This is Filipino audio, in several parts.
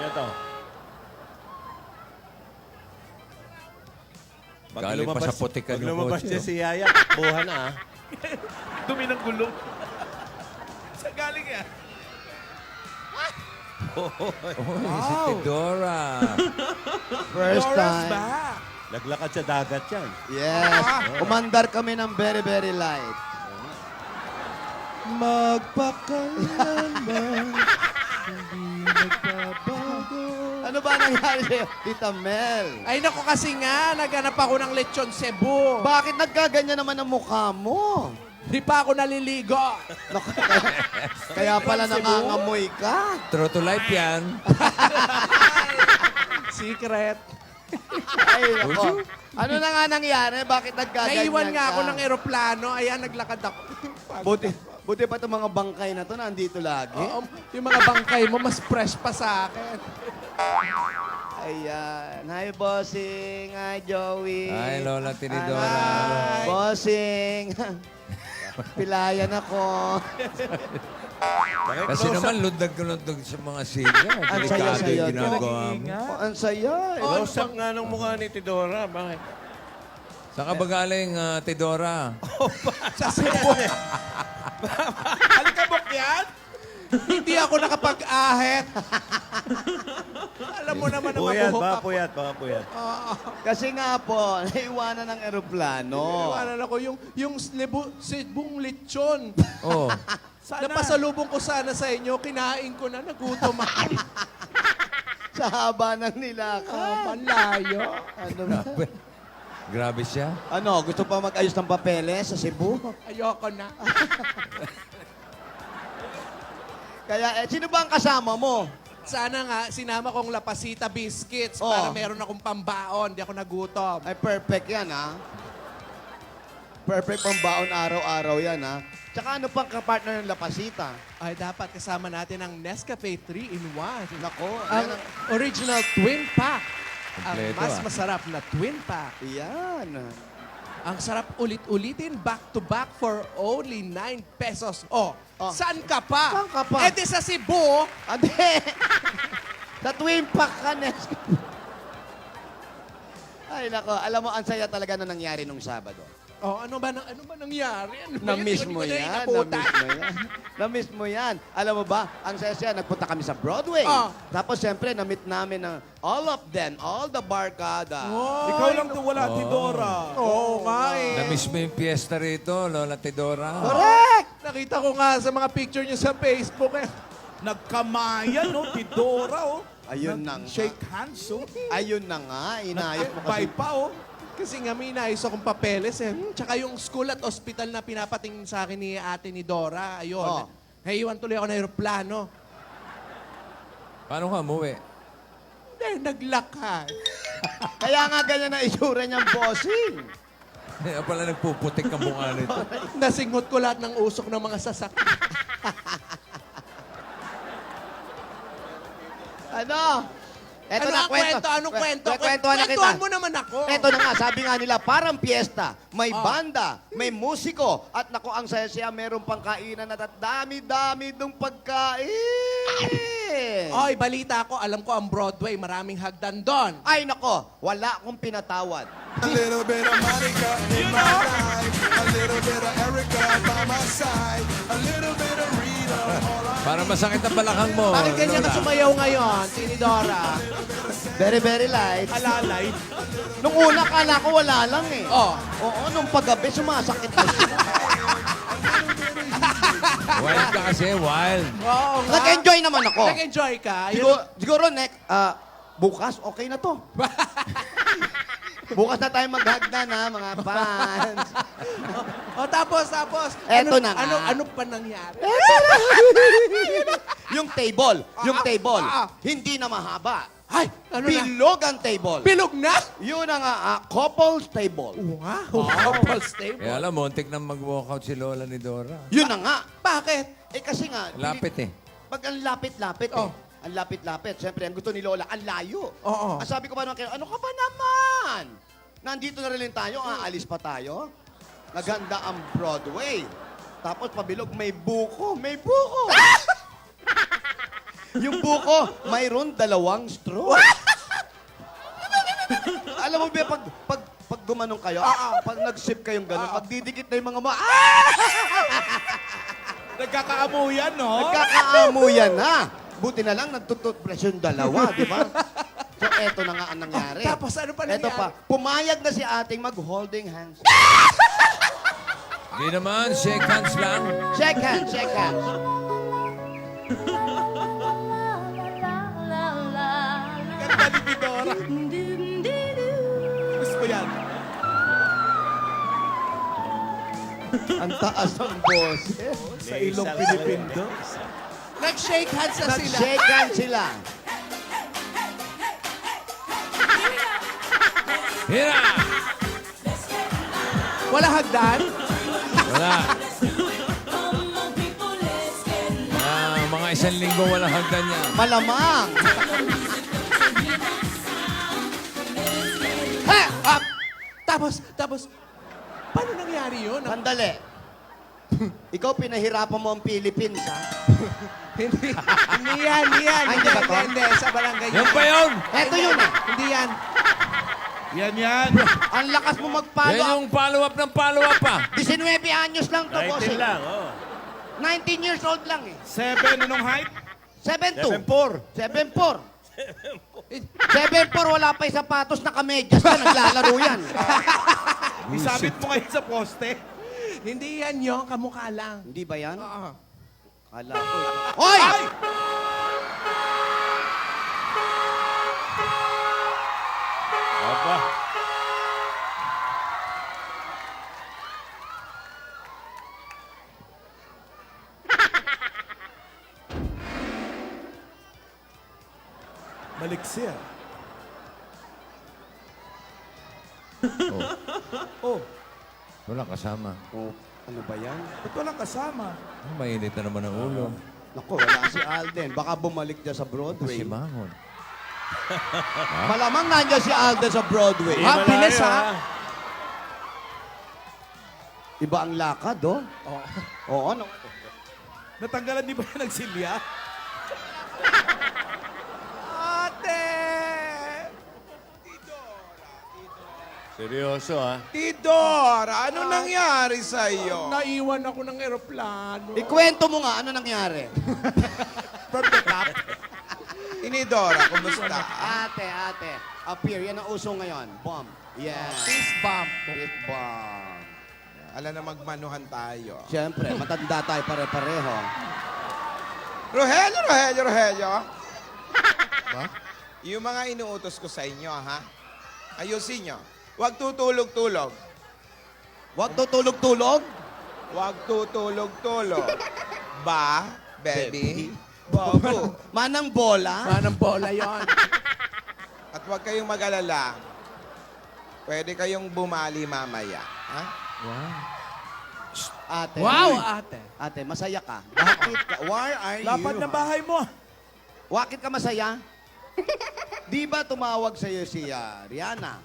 na to. Pag Galing pa lumabas- sa putikan pag yung lumabas kotse, niya oh. si Yaya, buha na ah. Dumi ng gulong. Sa galing yan. Oh, si Tidora. First Dora's time. back. Naglakad sa dagat yan. Yes. Umandar kami ng very, very light. Magpakailanman, hindi nagbabago. Ano ba nangyari sa'yo, Tita Mel? Ay, naku kasi nga, naghanap ako ng lechon Cebu. Bakit nagkaganyan naman ang mukha mo? Di pa ako naliligo. Naku, kaya pala nangangamoy ka. True to life yan. Secret. Ay, nako. Ano na nga nangyari? Bakit nagkaganyan Naiwan nga ka? ako ng eroplano. Ayan, naglakad ako. Buti pa itong mga bangkay na to nandito lagi. Oo, yung mga bangkay mo, mas fresh pa sa akin. Ayan. Hi, Bossing. Hi, Joey. Ay, Lola Tinidora. Hi. Bossing. Pilayan ako. Kasi naman, lundag-lundag sa mga siga. Ang Delikado saya-saya yung ginagawa mo. Oh, ang saya. Close up nga ng mukha ni Tidora. Bakit? Saan ka ba galing, Tidora? Sa Cebu. Alikabok yan? Hindi ako nakapag-ahit. Alam mo naman na Puyat, mabuhok baka ako. puyat, baka puyat. Kasi nga po, naiwanan ng eroplano. Iwanan ako yung Cebong lechon. Oh. Napasalubong ko sana sa inyo, kinain ko na, nagutom ako. Sa haba ng nilakad. Malayo. Ano ba? Grabe siya. Ano, gusto pa mag-ayos ng papeles sa Cebu? Ayoko na. Kaya, sino ba ang kasama mo? Sana nga, sinama kong Lapasita Biscuits Oh. para meron akong pambaon. Di ako nagutom. Ay, perfect yan, ha? Perfect pang baon araw-araw yan, ha? Tsaka ano pang kapartner ng Lapasita? Ay, dapat kasama natin ang Nescafe 3-in-1. Nako, Ang original twin pack. Ang Kompleto, mas ah. masarap na twin pack. yan. Ang sarap ulit-ulitin, back-to-back for only 9 pesos. Oh, saan ka pa? Saan ka pa? Eh di sa Cebu. Ade! Sa Twin Pack ka, Nes. Ay, nako. Alam mo, ang saya talaga na nangyari nung Sabado. Oh, ano ba nangyari? Ano ba Na-miss yan? mo Hindi ko na yan. inabutan. Na-miss mo yan. Na-miss mo yan. Alam mo ba, ang saya-saya, nagpunta kami sa Broadway. Oh. Tapos, siyempre, na-meet namin ang all of them, all the barkada. Oh, Ikaw lang to wala, Tidora. Oo nga eh. Na-miss mo yung fiesta rito, Lola Tidora. Correct! Nakita ko nga sa mga picture niyo sa Facebook eh. Nagkamayan, no? Tidora, oh. Ayun na nga. Shake hands, oh. Ayun na nga. Inayos mo kasi. Bye pa, oh. Kasi nga may inayos akong papeles eh. Tsaka yung school at hospital na pinapatingin sa akin ni ate ni Dora, ayun. Oh. Naiwan tuloy ako ng aeroplano. Paano ka umuwi? Eh, naglakad. Kaya nga ganyan na itsura niyang bossing. Kaya pala nagpuputik ang mukha nito. Nasingot ko lahat ng usok ng mga sasakyan. Ano? Eto Ano na, ang kwento? Anong kwento? Kwentuhan na kita. Kwentuhan mo naman ako. Eto na nga, sabi nga nila, parang piyesta. May Oh. banda, may musiko, at naku, ang saya-saya, meron pang kainan at dami-dami dong pagkain. Oy, balita ko, alam ko ang Broadway, maraming hagdan doon. Ay, nako, wala akong pinatawad. A little bit of Monica in my life, a little bit of Erica by my side, a little bit of Rita. All I Para masakit ang balakang mo. Bakit ganyan ka Lola. sumayaw ngayon, Tinidora? Very, very light. Alalay. Nung una, kala ko wala lang eh. Oh. Oo, nung paggabi, sumasakit na siya. Wild ka kasi, wild. Oo nga. Nag-enjoy naman ako. Nag-enjoy ka? Siguro, bukas, okay na to. Bukas na tayo maghagdan ha, mga fans. O tapos. Eto na nga. Ano pa nangyari? Yung table, hindi na mahaba. Ay, ano na? Bilog ang table. Bilog na? Yun ang couple's table. Wow, couple stable. Kaya alam, muntik na mag-walkout si Lola ni Dora. Yun na nga. Bakit? Eh kasi nga, Lapit eh. pag ang lapit-lapit Oh. Ang lapit-lapit. Siyempre, ang gusto ni Lola, ang layo. Oo. Ang sabi ko pa naman kayo, ano ka ba naman? Nandito na rin tayo, aalis pa tayo. Naganda ang Broadway. Tapos pabilog, may buko. May buko. Yung buko, mayroon 2 straw. Alam mo ba, pag gumanong kayo, pag nag-sip kayong gano'n, magdidikit na yung mga Nagkakaamuyan, no? Nagkakaamuyan na. Buti na lang, nagtututpress yung 2, di ba? So, eto na nga ang nangyari. Tapos ano pa nangyari? Eto pa, pumayag na si ating mag-holding hands. Di naman, shake hands lang. Shake hands, shake hands. Ganda ni Tidora. Gusto ko yan. Ang taas ng boses. Sa ilong Pilipindo. Nag-shake hands na sila. Nag-shake hands sila. Hira! Wala hagdan? Wala. Mga 1 linggo walang hagdan niya. Malamang. Ha! Tapos, paano nangyari yun? Sandali. Ikaw pinahirapan mo ang Philippines, ha? Hindi yan. Ay, hindi ba to? Hindi, sa barangay Yan pa yun! Eto yun, eh. Hindi yan. Yan. Ang lakas mo mag-follow Yan up. yung follow-up ng follow-up pa. 19 anyos lang to, 19 bossing. lang, oh. 19 years old lang, eh. 7, anong height? 7'2". 7'4". 7'4". 7'4", wala pa yung sapatos, nakamedyas ka, naglalaro yan. Isabit mo ngayon sa poste. Hindi yan yung kamukha lang. Hindi ba yan? Oo. Kala ko. Hoy! Ay! Aba. Maliksi ah. Wala kasama. Oh, ano ba yan? Ba't walang kasama? Mainit na naman ang ulo. Naku, wala si Alden. Baka bumalik dyan sa Si Broadway. Mangon. Malamang nandiyan si Alden sa Broadway. Di malayo, bilis, ha? Iba ang lakad, oh. Oo, ano? Natanggalan di ba yan ng silya? Ate! Seryoso, ha? Tidora, ano nangyari sa'yo? Naiwan ako ng eroplano. Ikwento mo nga, ano nangyari? From the top. Tinidora, kumusta? Ate. Appear, yan ang uso ngayon. Bomb. Yeah. Fist bump. Fist bomb. Alam na magmanuhan tayo. Siyempre, matanda tayo pare-pareho. Rogelio. Ba? Yung mga inuutos ko sa inyo, ha? Ayusin nyo. Huwag tutulog-tulog. Huwag tutulog-tulog. Huwag tutulog-tulog. Ba, baby? Bobo. Manang bola. Manang bola yon. At huwag kayong mag-alala. Pwede kayong bumali mamaya. Ha? Ate. Wow, Uy. ate. Ate, masaya ka. Bakit ka? Why are Lapad you? ng bahay mo. Bakit ka masaya? Di ba tumawag sa'yo si Rihanna?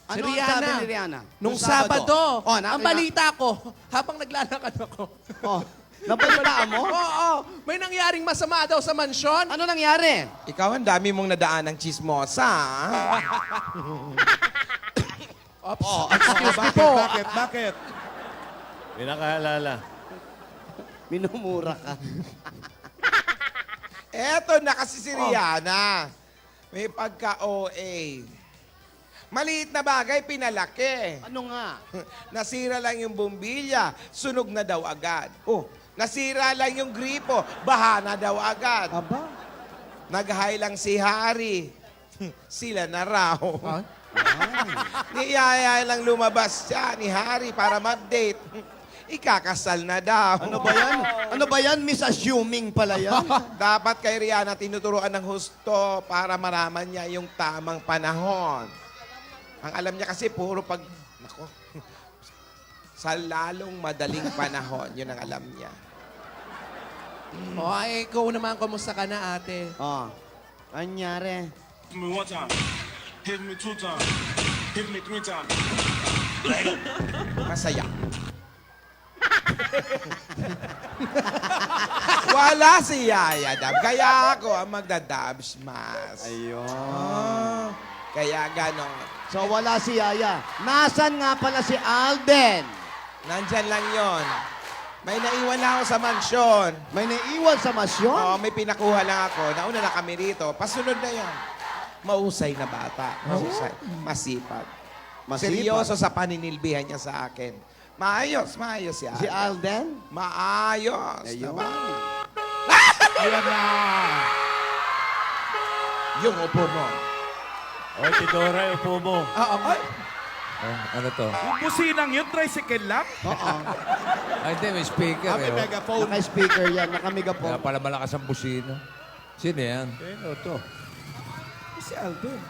Si Ano ang Rihanna. sabi ni Rihanna? Nung Sabado, Oh, ang balita ko, habang naglalakad ako. Oh, nabalitaan mo? Oo, may nangyaring masama daw sa mansyon. Ano nangyari? Ikaw, ang dami mong nadaan ng chismosa, ha? Ops, Oh, excuse me po. Bakit? Pinakaalala. Minumura ka. Eto na kasi si Rihanna. May pagka-OA. Maliit na bagay, pinalaki. Ano nga? Nasira lang yung bumbilya, sunog na daw agad. Oh, Nasira lang yung gripo, baha na daw agad. aba. Nag-high lang si Harry. Sila na raw. Ah? Niyaya lang lumabas siya ni Harry para mag-date. Ikakasal na daw. Ano ba yan? Ano ba yan? Misassuming pala yan. Dapat kay Rihanna tinuturuan ng husto para maraman niya yung tamang panahon. Ang alam niya kasi puro pag... Nako. Sa lalong madaling panahon, yun ang alam niya. O, ay, ikaw naman, kumusta ka na, ate? Oh, anyari? Hit me one time. Hit me two times. Hit me three times. Masaya. Wala si Yaya Dab. Kaya ako ang magda-Dabs mas. Ayun. Kaya ganon. So wala si Yaya. Nasaan nga pala si Alden? Nandyan lang yon. May naiwan na ako sa mansyon. May naiwan sa masyon? Oo, may pinakuha lang ako. Nauna na kami rito. Pasunod na yan. Mausay na bata. Mausay. Masipag. Seryoso sa paninilbihan niya sa akin. Maayos si Si Alden. Alden? Maayos. Ayun. Naman. Ayan na. Yung upo mo. Oy, Tidora, upo mo. Ay, Ano to? yung businang yun, tricycle lang. Oo. Ay, hindi, may speaker eh. oh. Naka-speaker yan, naka-megaphone. Kaya pala malakas ang busino. Sino yan? Sino to? Si Alden.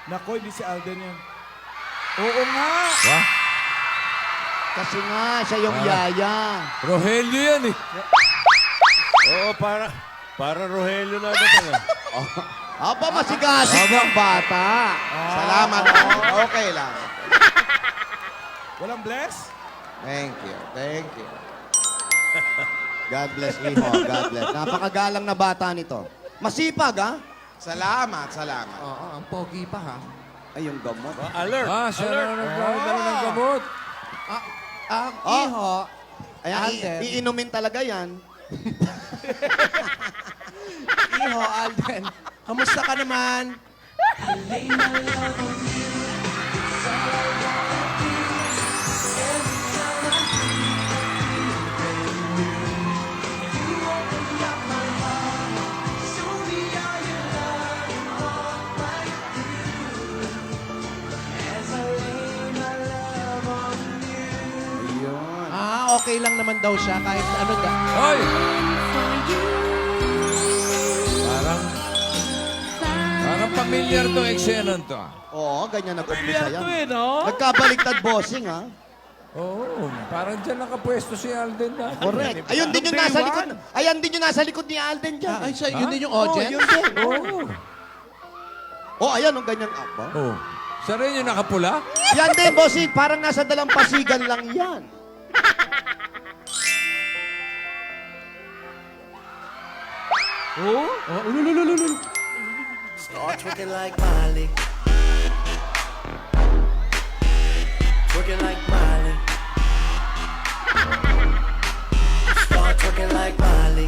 Nako, hindi si Alden yan. Oo nga. Wah? Kasi nga, siya yung Yaya. Rogelio yan eh. Oo, para Rogelio na ito na. Aba, masigasig ng bata. Salamat. Okay lang. Walang bless? Thank you. Thank you. God bless, Iho. God bless. Napakagalang na bata nito. Masipag, ha? Salamat. Oo, ang pogi pa ha. Ay, yung gamot. Alert! Siya Alert! na nagdala ng gamot. Ang Oh. iho, Ayan, Alden. iinumin talaga yan. Iho, Alden. Kamusta ka naman? Ayun. Okay lang naman daw siya kahit ano da. Hoy! Parang familiar to eksena to. ah. Oo, ganyan nag-umpisa yan. Ito eh, no? Nagkabaliktad bossing, ha? Oo, parang dyan nakapwesto si Alden na. Correct. Ayun din yung nasa likod. Ayan din yung nasa likod ni Alden dyan. Ay, siya, yun din yung Oo, audience? yun din. Oo. Oh, ayan, yung ganyan. Aba. Oh. Siya rin yung nakapula? Yan din, bossing. Parang nasa dalampasigan lang yan. Start twerking like Miley. Twerking like Miley. Start twerking like Miley.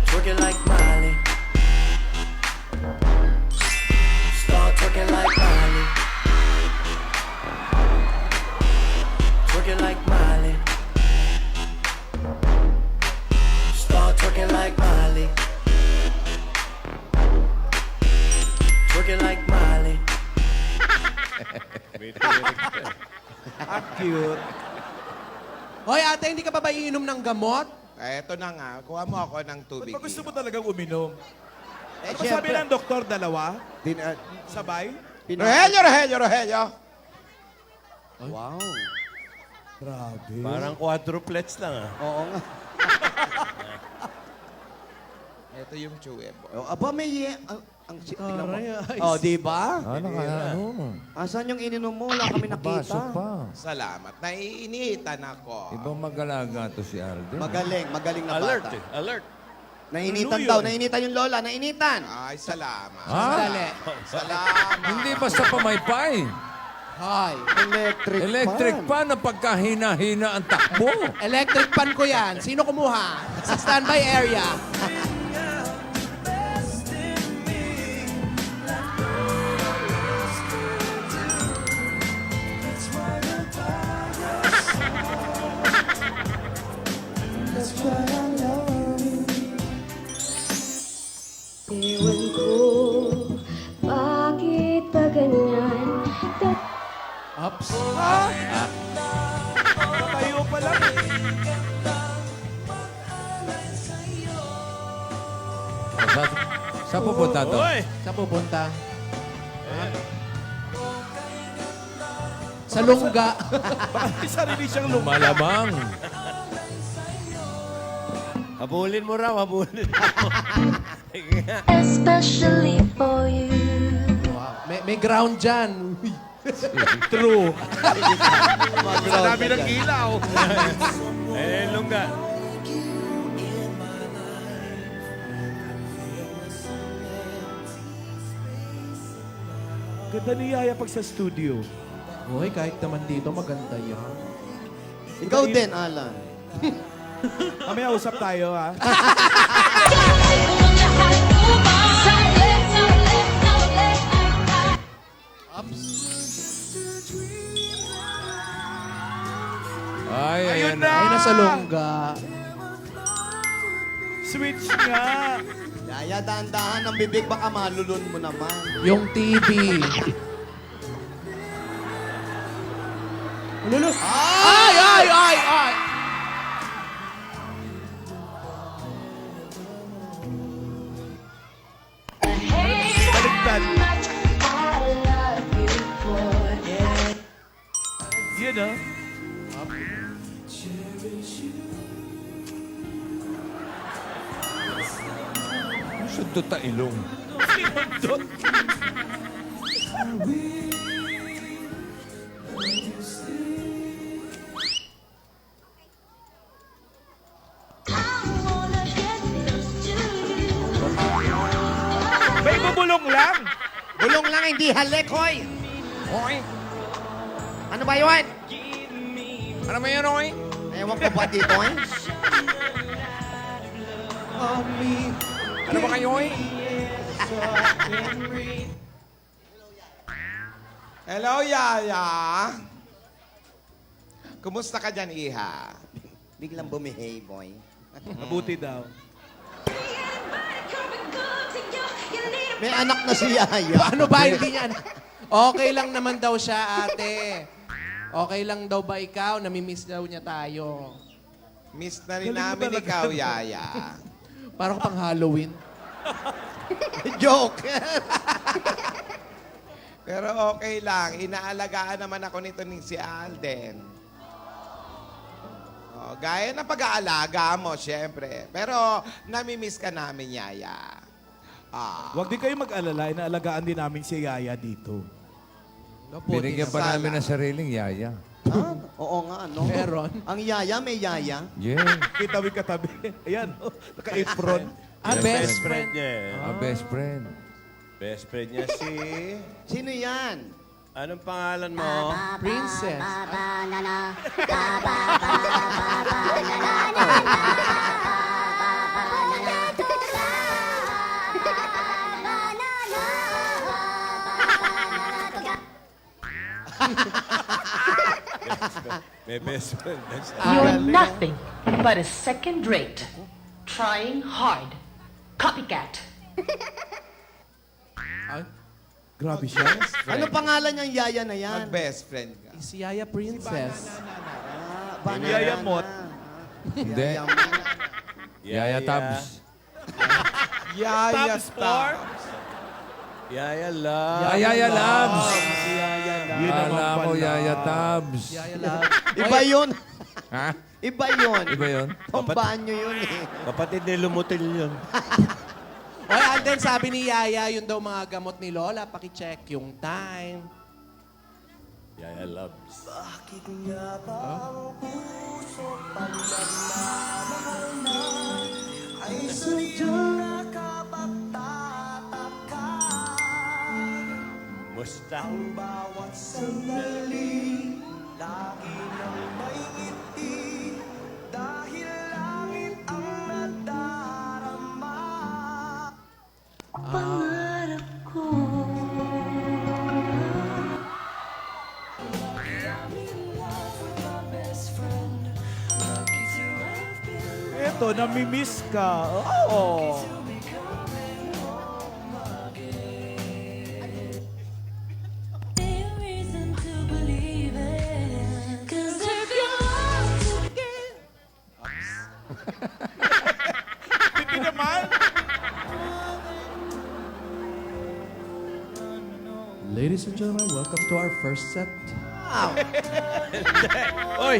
Twerking like Miley. Start twerking like Miley. Twerking like Miley. Start twerking like Miley. Twerking like Miley. Ang cute. Hoy, ate, hindi ka pa ba iinom ng gamot? Eto na nga. Kuha mo ako ng tubig. Ba't gusto mo talagang uminom? Eh, Ano ba sabi ng doktor, dalawa? Sabay? Rogelio! Wow. Grabe. Parang quadruplets lang ah. Oo nga. Ito yung chewebo. Oh, aba, may... ang tingnan mo. Aray, Oh, di ba? Ano ka? Ano? Asan yung ininom mo? Wala kami Baso nakita. pa. Salamat. Naiinitan ako. Ibang mag-alaga to si Alden. Magaling na Alert bata. eh. Alert. Nainitan Ano daw, yun? nainitan yung lola, nainitan. Ay, salamat. Dali. Salamat. Hindi basta pamaypay. Hoy. Electric Electric pan na pagkahina-hina ang takbo. Electric pan ko yan. Sino kumuha? Sa standby area. Ewan ko, bakit ba ganyan? Ups. Tayo pa lang. Sa pupunta to? Oy! Sa pupunta? Sa lungga. Baka may sarili siyang lumpa. Malamang. Habulin mo raw, habulin mo. Especially for you. Wow. May ground dyan. Uy. True. Mag-ground Sa dami ka ng dyan. ilaw. Eh, lungga. Ganda ni Yaya pag sa studio. Uy, kahit naman dito, maganda yan. Ikaw din, Alan. Mamaya usap tayo, ha? Ay, Ayun ayan na! Ay, nasa longga. Switch nga. Yaya, dahan-dahan ang bibig, baka malulun mo naman. Yung TV. Lulu. Ay, ay, ay, ay! Baliktad. Yun, ha? Sundot ta ilong. May bubulong lang. Bulong lang, hindi halik, hoy! Hoy! Ano ba yun? Ano ba yun, Hoy? Ewan ko ba dito, eh? Ano ba kayo, Hoy? Hello, Yaya. Kumusta ka dyan, Iha? Biglang bumihave, boy. Mabuti daw. May anak na si Yaya. Ano ba? Hindi niya. Okay lang naman daw siya, ate. Okay lang daw ba ikaw? Namimiss daw niya tayo. Miss na rin Galing mo namin talaga. ikaw, Yaya. Parang pang Halloween. Joke. Pero okay lang. Inaalagaan naman ako nito ni si Alden. Oh, gaya ng pag-aalaga mo, syempre. Pero namimiss ka namin, Yaya. Ah. Huwag din kayo mag-alala. Inaalagaan din namin si Yaya dito. Binigyan pa Sala. namin ng sariling yaya. Ha? Oo nga, no? Meron. Ang Yaya, may Yaya. Yeah. Kitabi katabi. Ayan, oh, naka-apron. Ah, Yung best friend niya. A best friend. Best friend niya si... Sino yan? Anong pangalan mo? Princess. May best friend na siya. You're nothing but a second rate, trying hard, copycat. Ay, Grabe siya. Ano pangalan niyang Yaya na yan? Mag-best friend ka. si Yaya Princess. Banana. Yaya Mot. Hindi. Yaya Mot. Yaya Tabs. Yaya Tabs for? Yaya Love. Yaya Labs. Si Yaya na. Yun naman Kala ko pala. Yaya Tabs. Yaya Love. Iba yun. Ha? Iba yun. Iba yun? Pambanyo yun eh. Kapatid ni Lumutil yun. Oy, Alden, sabi ni Yaya, yun daw mga gamot ni Lola. Paki-check yung time. Yaya Loves. Musta? Pangarap ko. Eto, namimiss ka. Oo. Hindi naman. Ladies and gentlemen, welcome to our first set. Oy!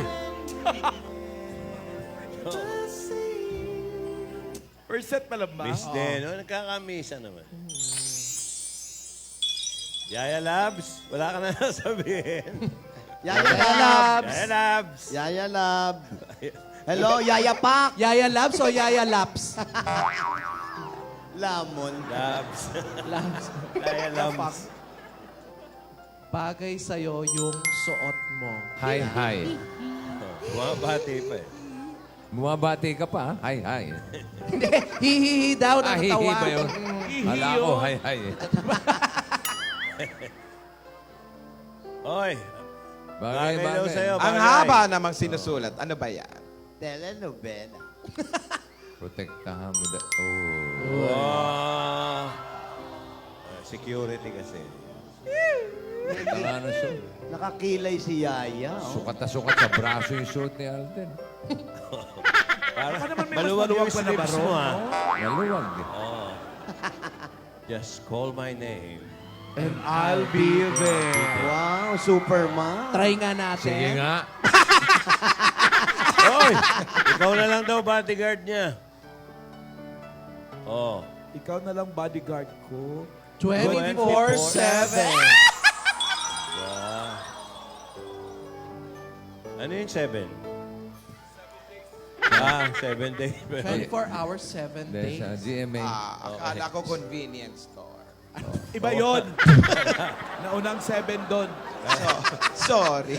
First set pa lang ba? Miss din. Oh, nagkakamisa naman. Yaya Labs, wala ka na sabihin. Yaya Labs. Yaya Labs. Yaya Lab. Hello, Yaya Pak. Yaya Labs o Yaya Laps? Lamon. Labs. Labs. Yaya Labs. Bagay sa'yo yung suot mo. Hi, hi. Bumabati pa eh. Bumabati ka pa, ha? Hi, hi. Hindi, hihihi daw Ah, ng hihi tawa. ba yun? Hala ko, hi, hi. Oy, Bagay, bagay daw bagay. sa'yo. Ang bagay. haba namang sinusulat. Ano ba yan? Telenovela. Protektahan mo da. Oh. Wow. Security kasi. Tanga na siya. Nakakilay si Yaya. Oh. Sukat na sukat sa braso yung suot ni Alden. Para naman may mas maluwag yung maluwag pa na sleeves baro, mo, ah. Maluwag. Oh. Just call my name. And I'll be there. Wow, Superman. Try nga natin. Sige nga. Oy, ikaw na lang daw bodyguard niya. Oh. Ikaw na lang bodyguard ko. 24/7. Wow. Ano yung 7? 7 days. 24 hours, 7 Dahil sa days. GMA. Akala ko convenience store. Iba yon. Naunang 7 doon. Sorry.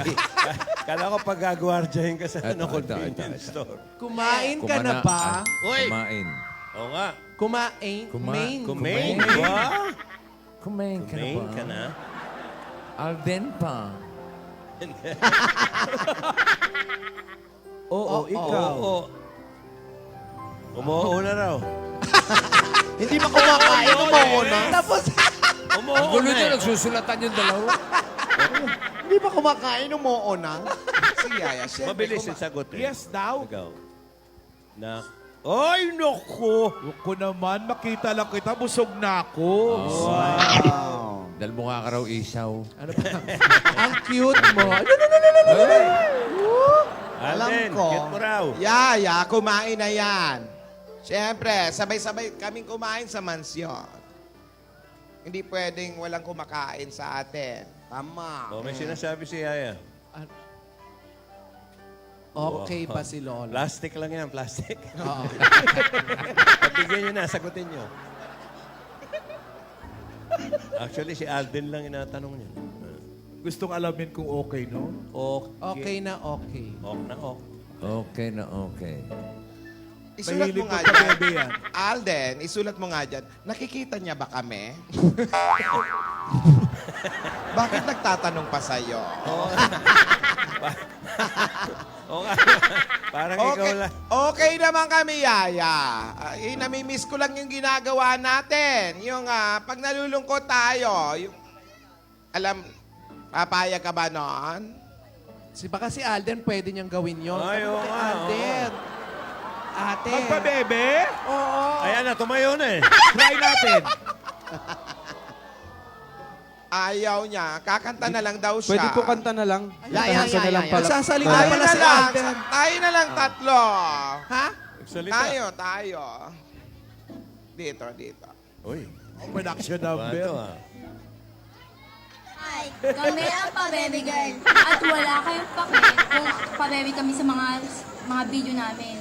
Kala ko pag-gagwardyahin ka sa Eto, convenience eto. store. Kumain ka na ba? Uy! Kumain. Oo nga. Kumain. Main. Kumain. Kumain. Wow. Kumain ka na Kumain ba? ka na. Alden pa. Oo, ikaw. Oo. Umuho na raw. Hindi ba kumakain? Umuuna. Tapos, Umuho Gulo na niya, eh. nagsusulatan yung dalawa. Hindi ba kumakain? Umuuna. Si Yaya, siyempre. Mabilis yung sagot eh. Yes daw. Ikaw. Na. Ay, naku! Huwag ko naman, makita lang kita, busog na ako. Wow. Dahil mukha ka raw isaw. ano ba? Ang cute mo. Alam Alden, ko. get mo raw. Yaya, kumain na yan. Siyempre, sabay-sabay kaming kumain sa mansyon. Hindi pwedeng walang kumakain sa atin. Tama. Oh, may sinasabi si Yaya. Okay pa si Lola? Plastic lang yan, plastic. Oo. Pagbigyan nyo na, sagutin nyo. Actually, si Alden lang inatanong niya. Gustong alamin kung okay, no? Okay na okay. Ok na ok. Okay na okay. Isulat mo Mahilig nga ko sa dyan. bebe yan. Alden, isulat mo nga dyan. Nakikita niya ba kami? Bakit nagtatanong pa sa'yo? Oo nga. Parang ikaw Okay, lang. okay naman kami, Yaya. Namimiss ko lang yung ginagawa natin. Yung pag nalulungkot tayo, yung, papayag ka ba noon? Baka si Alden pwede niyang gawin yun. Ay, Sabi ko oo kay nga, Alden. Ate. Magpa-bebe? Oo. Ayan na, tumayo na eh. Try natin. Ayaw niya. Kakanta na lang daw siya. Pwede po kanta na lang. Yaya. Magsasalita Tayo pala na si lang. Alden. Tayo na lang tatlo. Ha? Salita. Tayo. Dito. Uy, Production bato number. ah. Hi, kami ang pa-baby girl. At wala kayong pake kung pa-baby kami sa mga video namin.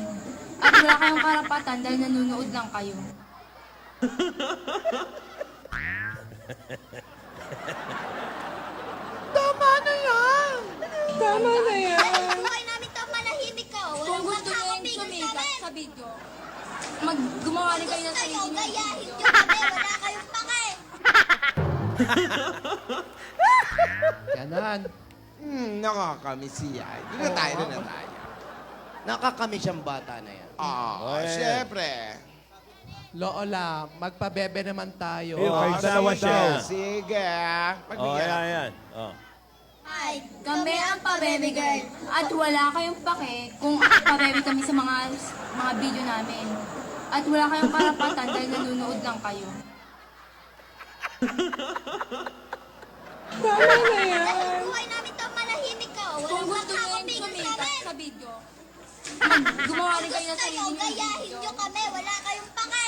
At wala kayong karapatan dahil nanonood lang kayo. Tama na yan. Buhay namin ito, manahimik ka. Kung gusto nyo yung sumikat sa video, gumawa rin kayo ng sarili nyo. Gayahin nyo kami, wala kayong pake. Ganon. Nakakamiss siya. Doon na tayo. Nakakamiss siyang bata na yan. Oy. Siyempre. Lola, magpabebe naman tayo. Ayun, kahit dalawa daw. Sige. Oh, Pagbigyan. ayan. Oh. Hi, kami ang pa-baby girl. At wala kayong pake kung pa-baby kami sa mga video namin. At wala kayong karapatan dahil nanonood lang kayo. Buhay namin ito, manahimik ka. Kung gusto nyo yung sumikat sa video, gumawa rin kayo ng sarili nyo. Gayahin nyo kami, wala kayong pake.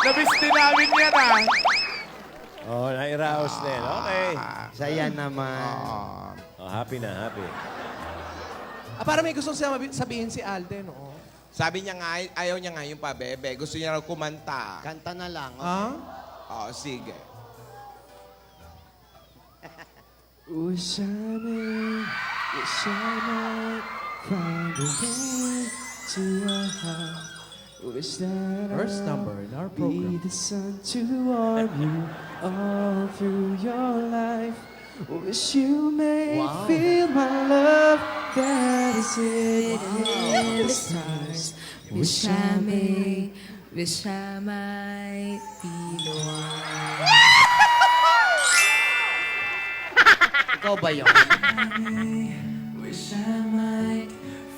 Namiss din namin yan, ah. Oh, nairaos din. Okay. Saya naman. Oh, happy na, happy. Para may gustong sabihin si Alden, oo. Sabi niya nga, ayaw niya nga yung pabebe. Gusto niya raw kumanta. Kanta na lang. Ah? Oo, sige. Wish I might find a way to your heart. Wish that First number in our program. be the sun to warm you all through your life. Wish you may feel my love that is in the stars. Wish I may, wish I might be the one. Ikaw ba yun? Wish I might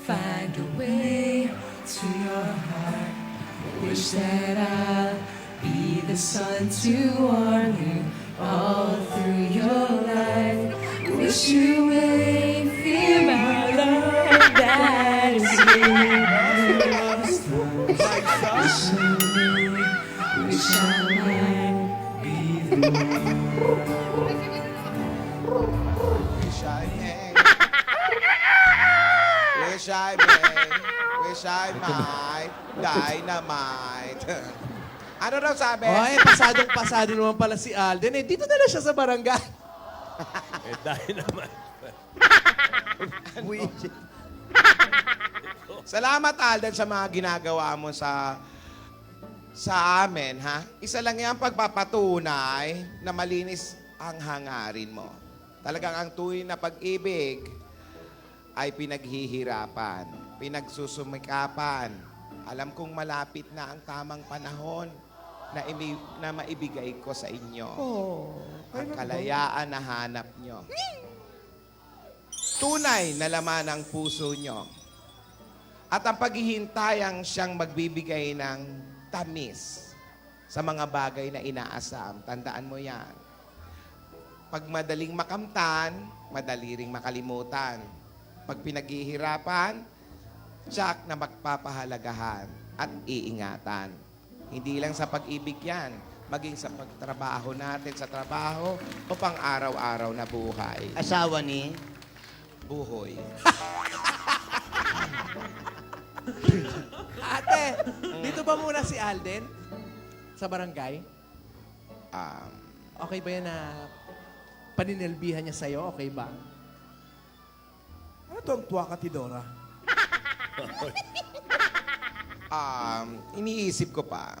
find a way to your heart. Wish that I'll be the sun to warm you all through your life. Wish you may feel my love that is in the stars. Wish I might be the Wish I may. Wish I may. Wish I might. Dynamite. Ano daw sabi? Ay, pasadong-pasado naman pala si Alden. Dito na lang siya sa barangay. Dahil naman. Salamat, Alden, sa mga ginagawa mo sa amin, ha? Isa lang yan pagpapatunay na malinis ang hangarin mo. Talagang ang tunay na pag-ibig ay pinaghihirapan, pinagsusumikapan. Alam kong malapit na ang tamang panahon na maibigay ko sa inyo. Ang kalayaan na hanap nyo. Tunay na laman ng puso nyo. At ang paghihintay ang siyang magbibigay ng tamis sa mga bagay na inaasam. Tandaan mo yan. Pag madaling makamtan, madali ring makalimutan. Pag pinaghihirapan, tiyak na magpapahalagahan at iingatan. Hindi lang sa pag-ibig yan, maging sa pagtrabaho natin sa trabaho o pang araw-araw na buhay. Asawa ni? Buhoy. Ate, dito ba muna si Alden? Sa barangay? Okay ba yan na paninilbihan niya sa'yo? Okay ba? Ano to ang tuwa ka, Tidora? Iniisip ko pa.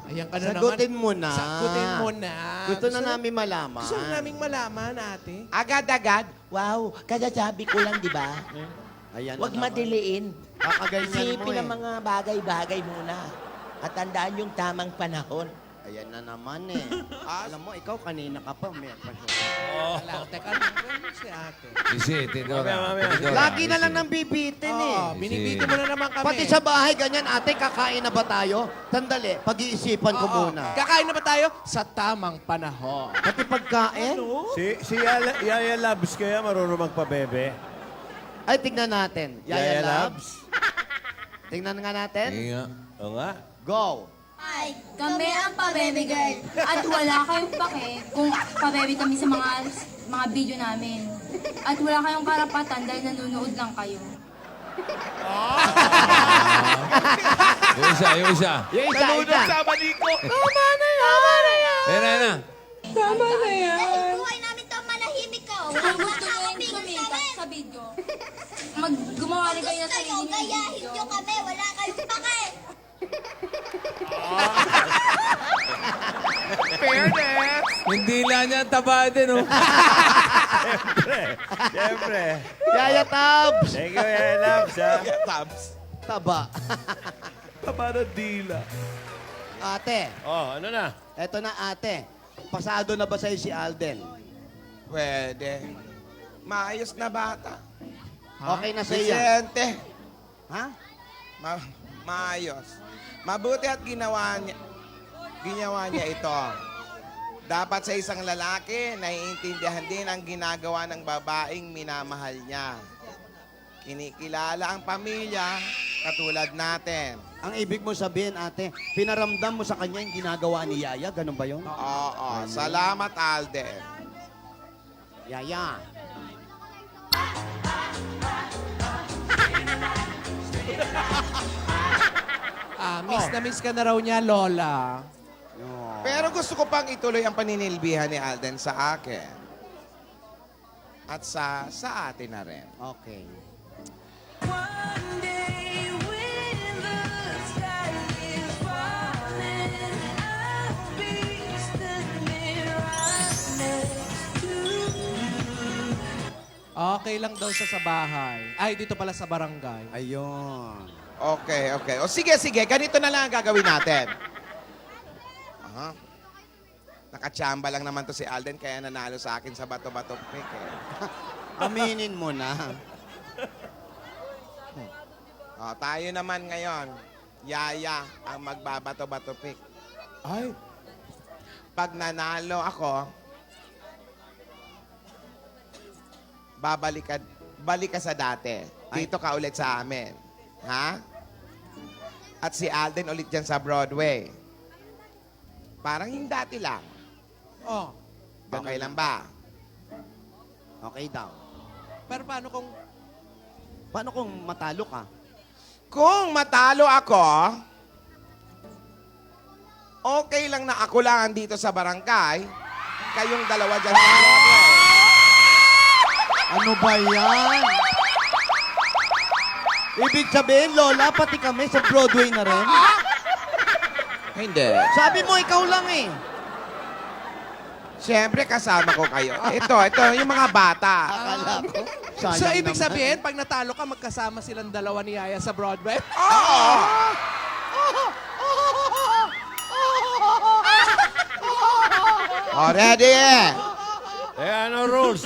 Ayan ka na Sagutin naman. mo na. Sagutin mo na. Gusto na namin malaman. Gusto na naming malaman, ate. Agad-agad? Wow, kagasabi ko lang, di ba? Ayan Huwag na naman. madiliin. Kakaganyan mo Isipin eh. ang mga bagay-bagay muna. At tandaan yung tamang panahon. Ayan na naman eh. Alam mo, ikaw kanina ka pa. May Alam, teka lang. Ano si ate? Isi, Tidora. Mamaya. Tidora, Lagi na isi. lang nang bibitin eh. Binibiti mo na naman kami. Pati sa bahay, ganyan, ate, kakain na ba tayo? Sandali, pag-iisipan ko Oo. muna. Kakain na ba tayo? Sa tamang panahon. Pati pagkain? Si Yaya Labs kaya marunong magpabebe? Ay, tignan natin. Yaya Yaya Labs. Tingnan nga natin. Sige nga. Oo nga. Go. Hi, kami ang Pabebe Girl. At wala kayong pake kung pabebe kami sa mga video namin. At wala kayong karapatan dahil nanonood lang kayo. Yung isa. Yung isa, Nalunod isa. sa Abanico. Ayan na. Dahil buhay namin ito manahimik ko. Kung gusto nyo yung sumikat sa video, gumawa rin kayo na sarili ng video. Nyo kami, wala kayong pake. Fairness. Hindi lang niya taba din, oh. Siyempre. Yaya Tabs. Thank you, Yaya Labs, ha? Taba. Taba ng dila. Ate, Oh, ano na? eto na ate. Pasado na ba sa'yo si Alden? Pwede. Maayos na bata. Okay na sa'yo yan? Vicente. Ha? Maayos. Mabuti at ginawa niya ito. Dapat sa isang lalaki, naiintindihan din ang ginagawa ng babaeng minamahal niya. Kinikilala ang pamilya katulad natin. Ang ibig mo sabihin, ate, pinaramdam mo sa kanya yung ginagawa ni Yaya. Ganun ba yun? Oo. Salamat, Alden. Yaya. Miss na miss ka na raw niya, Lola. Pero gusto ko pang ituloy ang paninilbihan ni Alden sa akin. At sa atin na rin. Okay. Okay lang daw siya sa bahay. Ay, dito pala sa barangay. Ayun. Okay. O sige. Ganito na lang ang gagawin natin. Aha. Nakachamba lang naman to si Alden, kaya nanalo sa akin sa bato-bato pick eh. Aminin mo na. Tayo naman ngayon. Yaya ang magbabato-bato pick. Ay. Pag nanalo ako, balik ka sa dati. Dito ka ulit sa amin. Ha? At si Alden ulit dyan sa Broadway. Parang yung dati lang. Oh. Okay lang ba? Okay daw. Pero Paano kung matalo ka? Kung matalo ako, okay lang na ako lang dito sa barangay, kayong dalawa dyan sa Broadway. Ano ba yan? Ibig sabihin, Lola, pati kami sa Broadway na rin? Hindi. Sabi mo, ikaw lang eh. Siyempre, kasama ko kayo. Ito, yung mga bata. Akala ko. Sayang So, ibig naman. sabihin, pag natalo ka, magkasama silang dalawa ni Yaya sa Broadway? Oo! Ready? Ano rules?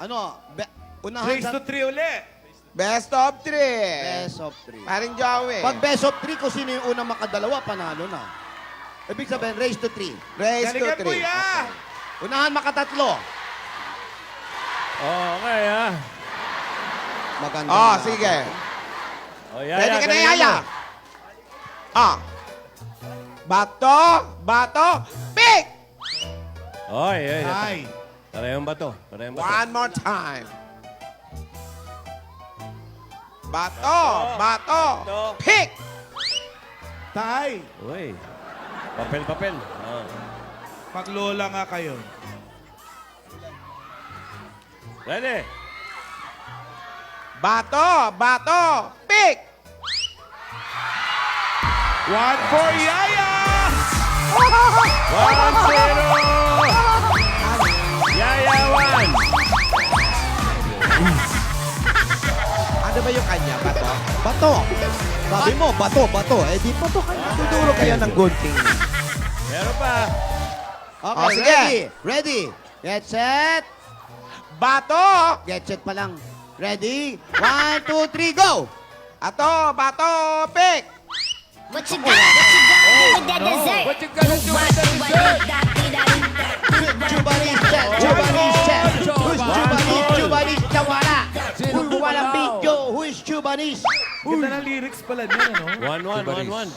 Ano? Unahan Race sa... to 3 uli. Best of 3. Best of 3. Paring Joey. Pag best of 3, kung sino yung unang makadalawa, panalo na. Ibig sabihin, race to 3. Race to Galingan mo 3. yan! Unahan makatatlo. Okay, ha? Maganda. na. Sige. Yaya, Ready ka na, galingan Yaya? Bato, pick! mo. Oy. Ay. Parehong bato. One more time. Bato, pick! Tay, Uy. Papel. maglola nga kayo. Ready? Bato, pick! 1 for Yaya! 1-0! Yaya 1! Ano ba yung kanya, bato? Bato. Sabi mo, bato. Eh, di bato ka. Tuturo kaya ng good thing. Meron pa. Okay, sige. Ready. Get set. Bato! Get set pa lang. Ready? 1, 2, 3, go! Bato, pick! What you got with that dessert? What you gonna do with the dessert? Chubanis set. Who's Chubanis Chawala. Who walang video? Who is Chubanis? Ganda ng lyrics pala niya, ano? 1-1.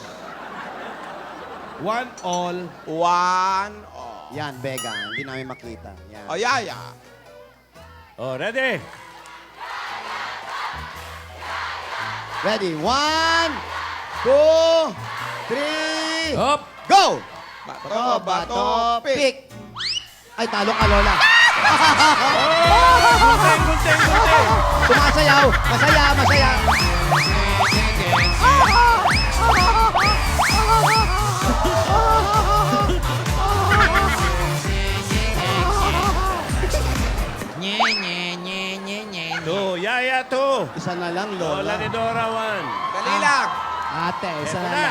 1 all. 1. Yan, Vega. Hindi namin makita. Yan. Yaya. Ready? Ready? 1, 2, 3, Up! go! Bato, pick! Ay, talo ka, Lola. Gunting. Sumasayaw. Masaya. Yaya 2. Isa na lang, Lola Lola. ni Dora 1. Dali lang. Ate, isa Eto na na.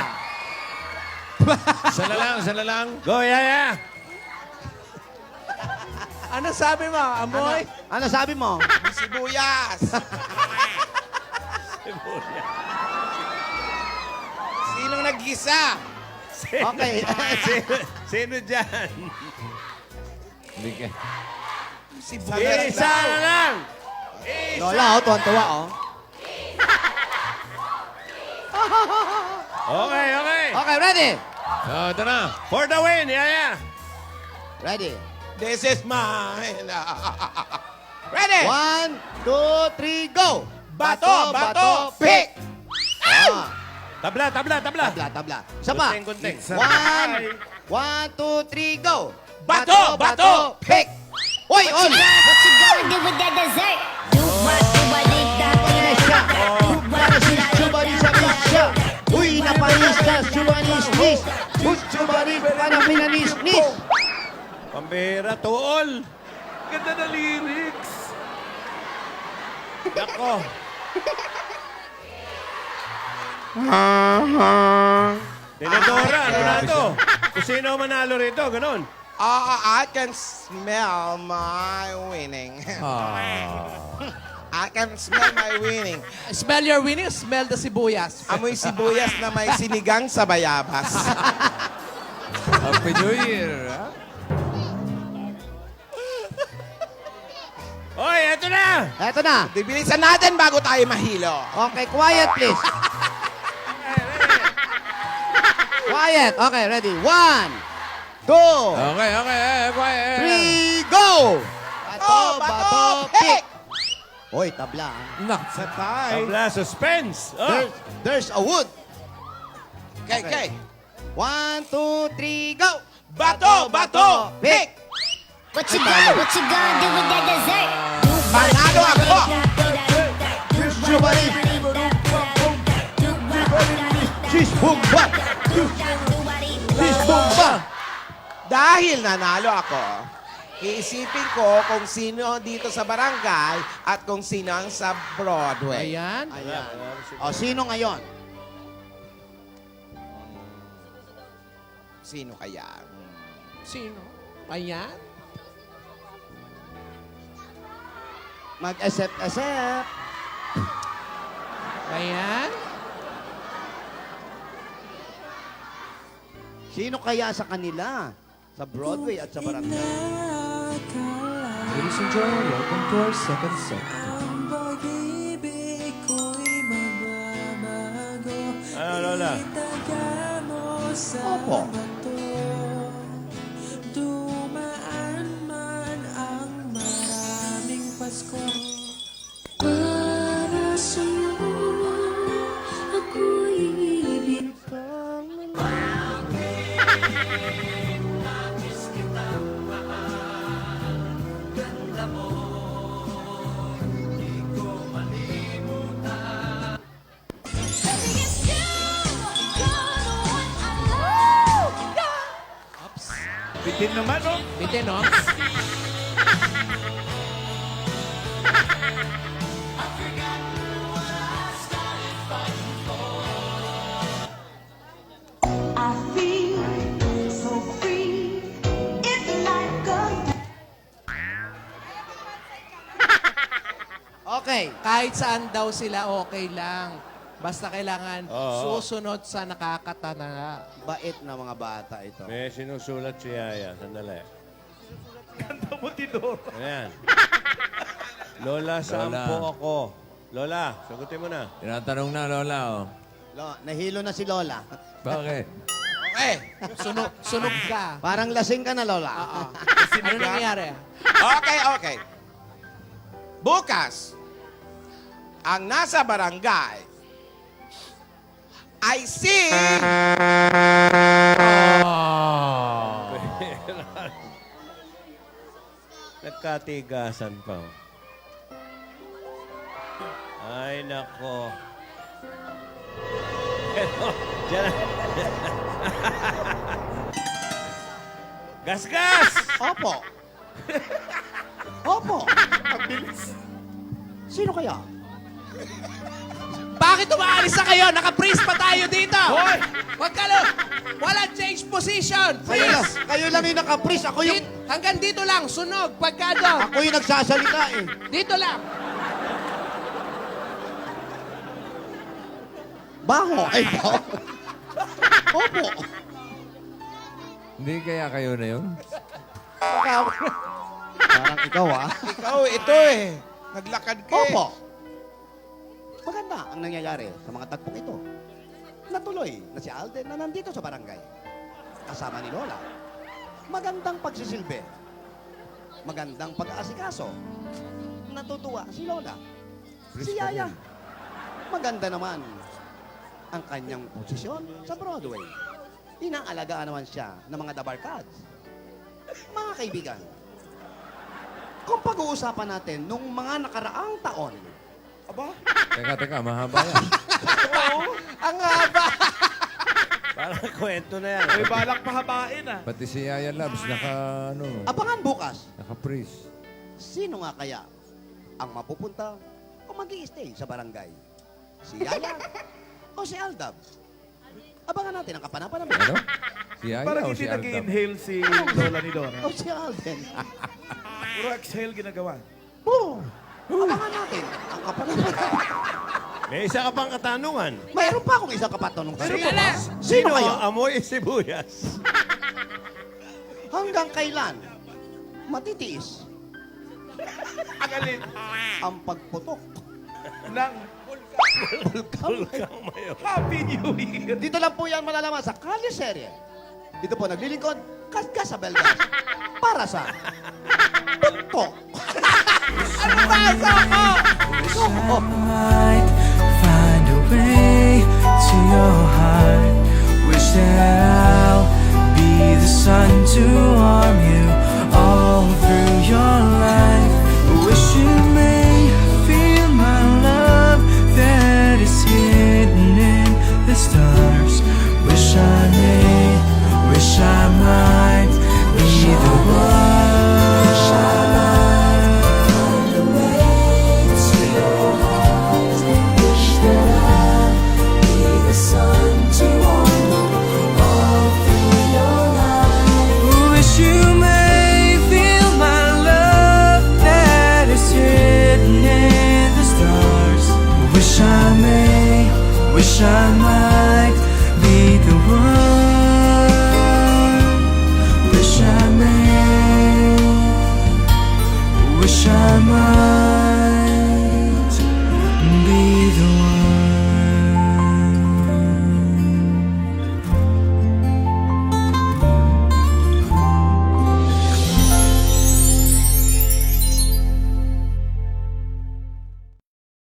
lang. Isa na lang. Go, Yaya! Ano sabi mo, Amoy? Ano sabi mo? Sibuyas. Sinong nag-gisa? Okay. Sino dyan? Sibuyas Isa na lang! Lola, tuwan-tuwa, Okay, okay. Okay, ready? Ito na. For the win, Yaya. Ready. This is mine. Ready? 1, 2, 3, go! Bato, bato, pick! Ah, Tabla, tabla, tabla. tabla, tabla. Isa pa. Gunting, gunting. 1, 2, 3, go! Bato, bato, pick! Oy, on! What you gonna do with that dessert? Do what Siya. Para si Chubani sa siya. Uy, napanis ka, Chubanis-nis. Uy, Chubani, para pinanis-nis. Pambira, tuol. Ganda na lyrics. Nako. Tinadora, ano na to? Kung sino manalo rito, ganun. I can smell my winning. I can smell my winning. Smell your winning, smell the sibuyas. Amoy sibuyas na may sinigang sa bayabas. Happy New Year. Ha? Oy, eto na! Eto na. Bilisan natin bago tayo mahilo. Okay, quiet, please. Quiet. Okay, ready. 1, 2, Okay, okay. Quiet. 3, go! Bato, Bato, bato, pick! Hoy, tabla. Nak. Tabla, suspense. Oh. There's a wood. Okay, okay. 1, 2, 3, go! Bato, bato, pick! you gonna do with that dessert? Manalo ako! Chubani! She's bumba! She's bumba! Dahil nanalo ako, iisipin ko kung sino dito sa barangay at kung sino ang sa Broadway. Ayan. Ayan. O, sino ngayon? Sino kaya? Sino? Ayan. Mag-accept. Ayan. Sino kaya sa kanila? Sa Broadway at sa barangay? Ladies and gentlemen, welcome to our second set. Ano, Lola? Opo. Dumaan man ang maraming Pasko. Para sa'yo, ako'y ibig. Bitin naman, oh. Bitin, no? I feel so free. It's like a Okay. Kahit saan daw sila, okay lang. Basta kailangan Oo. susunod sa nakakatana. Bait na mga bata ito. May sinusulat si Yaya. Sandali. Ganda mo, Tidor. Ayan. Lola, saan Lola. po ako? Lola, sagutin mo na. Tinatanong na, Lola. Oh. Nahilo na si Lola. Bakit? Okay. Sunog ka. Parang lasing ka na, Lola. Oo. Ano nangyayari? Okay. Bukas, ang nasa barangay ay si... Nagkatigasan pa. Ay, nako. Eto, dyan. Gas-gas! Opo. Opo. Sino kaya? Bakit umaalis na kayo? Naka-freeze pa tayo dito. Hoy! Wag ka lang. Walang change position. Freeze. Kayo lang yung naka-freeze. Ako yung... Hanggang dito lang. Sunog. Pagka doon. Ako yung nagsasalita eh. Dito lang. Baho. Ay, baho. Opo. Hindi kaya kayo na yun? Parang ikaw ah. Ikaw, ito eh. Naglakad ka eh. Opo. Maganda ang nangyayari sa mga tagpong ito. Natuloy na si Alden na nandito sa barangay. Kasama ni Lola. Magandang pagsisilbi. Magandang pag-aasikaso. Natutuwa si Lola. Si Yaya. Maganda naman ang kanyang posisyon sa Broadway. Inaalagaan naman siya ng mga dabarkads. Mga kaibigan, kung pag-uusapan natin nung mga nakaraang taon, aba, Teka, mahaba yan. ang haba! Parang kwento na yan. May balak pahabain ah. Pati si Yaya Labs Abangan bukas, naka-freeze. sino nga kaya ang mapupunta o mag-i-stay sa barangay? Si Yaya o si Aldab? Abangan natin ang kapanapan namin. Ano? Si Yaya Parang o hindi si Aldab? nag-inhale si Lola ni Dora. O si Alden. Puro exhale ginagawa. Oo. Abangan natin ang kapanapan. May isa ka pang katanungan. Mayroon pa akong isang kapatanong. Sino kaya? ang amoy sibuyas? Hanggang kailan matitiis Ang alin ang pagputok ng Bulkang mayo. Happy New Year. Dito lang po yan malalaman sa Kalye Serye. Dito po naglilingkod, Kaskas sa Belgas. Para sa Tuktok. Ano basa ko? Might find a way to your heart. Wish that I'll be the sun to warm you.